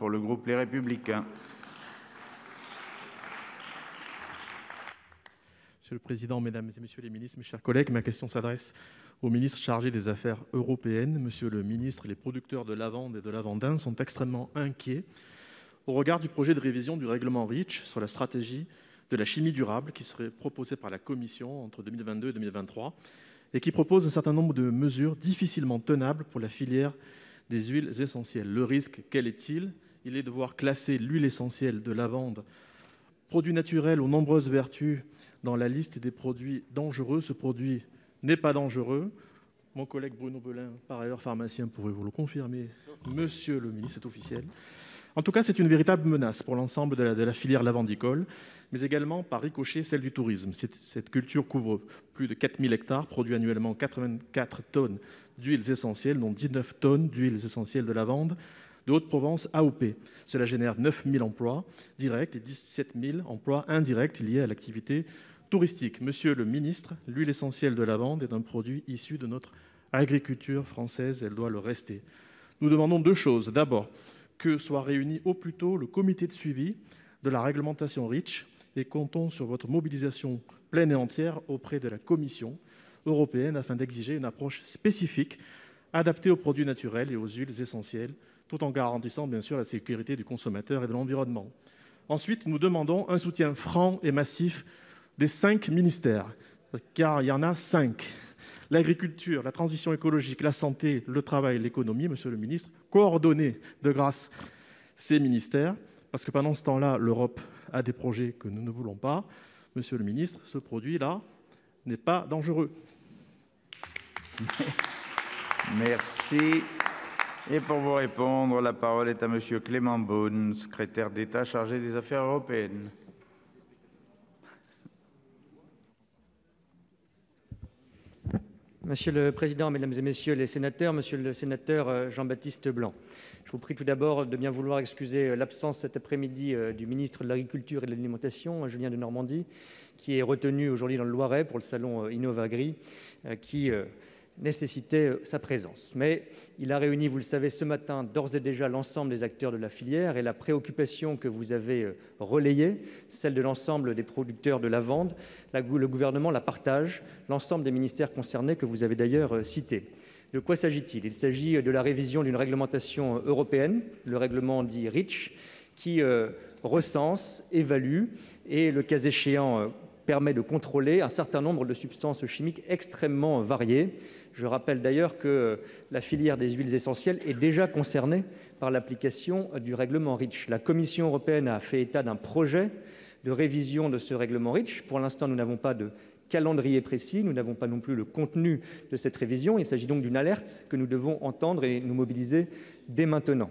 pour le groupe Les Républicains. Monsieur le Président, Mesdames et Messieurs les ministres, mes chers collègues, ma question s'adresse au ministre chargé des Affaires européennes. Monsieur le ministre, les producteurs de lavande et de lavandin sont extrêmement inquiets au regard du projet de révision du règlement REACH sur la stratégie de la chimie durable qui serait proposé par la Commission entre 2022 et 2023 et qui propose un certain nombre de mesures difficilement tenables pour la filière des huiles essentielles. Le risque, quel est-il? Il est de voir classer l'huile essentielle de lavande, produit naturel aux nombreuses vertus, dans la liste des produits dangereux. Ce produit n'est pas dangereux. Mon collègue Bruno Belin, par ailleurs pharmacien, pourrait vous le confirmer. Monsieur le ministre, c'est officiel. En tout cas, c'est une véritable menace pour l'ensemble de la filière lavandicole, mais également par ricochet celle du tourisme. Cette culture couvre plus de 4000 hectares, produit annuellement 84 tonnes d'huiles essentielles, dont 19 tonnes d'huiles essentielles de lavande de Haute-Provence AOP. Cela génère 9000 emplois directs et 17 000 emplois indirects liés à l'activité touristique. Monsieur le ministre, l'huile essentielle de lavande est un produit issu de notre agriculture française, elle doit le rester. Nous demandons deux choses. D'abord, que soit réuni au plus tôt le comité de suivi de la réglementation REACH et comptons sur votre mobilisation pleine et entière auprès de la Commission européenne afin d'exiger une approche spécifique adaptée aux produits naturels et aux huiles essentielles, tout en garantissant bien sûr la sécurité du consommateur et de l'environnement. Ensuite, nous demandons un soutien franc et massif des 5 ministères, car il y en a 5. L'agriculture, la transition écologique, la santé, le travail, l'économie, monsieur le ministre, coordonnez de grâce ces ministères, parce que pendant ce temps-là, l'Europe a des projets que nous ne voulons pas. Monsieur le ministre, ce produit-là n'est pas dangereux. Merci. Et pour vous répondre, la parole est à monsieur Clément Beaune, secrétaire d'État chargé des Affaires européennes. Monsieur le Président, Mesdames et Messieurs les sénateurs, Monsieur le sénateur Jean-Baptiste Blanc, je vous prie tout d'abord de bien vouloir excuser l'absence cet après-midi du ministre de l'Agriculture et de l'Alimentation, Julien Denormandie, qui est retenu aujourd'hui dans le Loiret pour le salon InnovaAgri, qui nécessitait sa présence. Mais il a réuni, vous le savez, ce matin, d'ores et déjà l'ensemble des acteurs de la filière et la préoccupation que vous avez relayée, celle de l'ensemble des producteurs de lavande, le gouvernement la partage, l'ensemble des ministères concernés que vous avez d'ailleurs cités. De quoi s'agit-il? Il s'agit de la révision d'une réglementation européenne, le règlement dit REACH, qui recense, évalue et, le cas échéant, permet de contrôler un certain nombre de substances chimiques extrêmement variées. Je rappelle d'ailleurs que la filière des huiles essentielles est déjà concernée par l'application du règlement REACH. La Commission européenne a fait état d'un projet de révision de ce règlement REACH. Pour l'instant, nous n'avons pas de calendrier précis, nous n'avons pas non plus le contenu de cette révision. Il s'agit donc d'une alerte que nous devons entendre et nous mobiliser dès maintenant.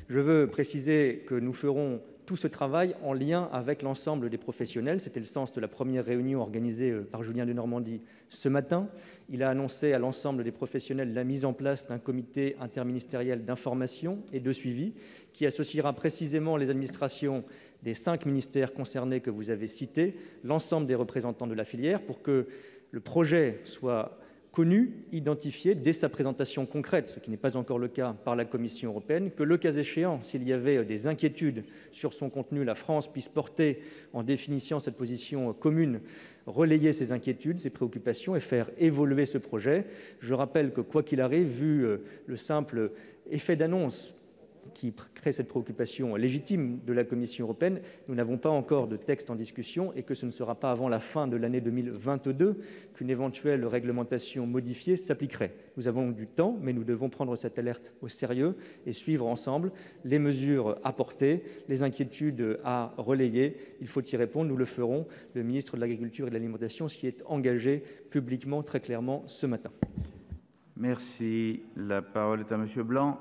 Je veux préciser que nous ferons tout ce travail en lien avec l'ensemble des professionnels. C'était le sens de la première réunion organisée par Julien Denormandie ce matin. Il a annoncé à l'ensemble des professionnels la mise en place d'un comité interministériel d'information et de suivi qui associera précisément les administrations des 5 ministères concernés que vous avez cités, l'ensemble des représentants de la filière, pour que le projet soit connu, identifié dès sa présentation concrète, ce qui n'est pas encore le cas par la Commission européenne, que le cas échéant, s'il y avait des inquiétudes sur son contenu, la France puisse porter, en définissant cette position commune, relayer ces inquiétudes, ces préoccupations et faire évoluer ce projet. Je rappelle que, quoi qu'il arrive, vu le simple effet d'annonce qui crée cette préoccupation légitime de la Commission européenne, nous n'avons pas encore de texte en discussion et que ce ne sera pas avant la fin de l'année 2022 qu'une éventuelle réglementation modifiée s'appliquerait. Nous avons du temps, mais nous devons prendre cette alerte au sérieux et suivre ensemble les mesures apportées, les inquiétudes à relayer. Il faut y répondre, nous le ferons. Le ministre de l'Agriculture et de l'Alimentation s'y est engagé publiquement, très clairement, ce matin. Merci. La parole est à monsieur Blanc.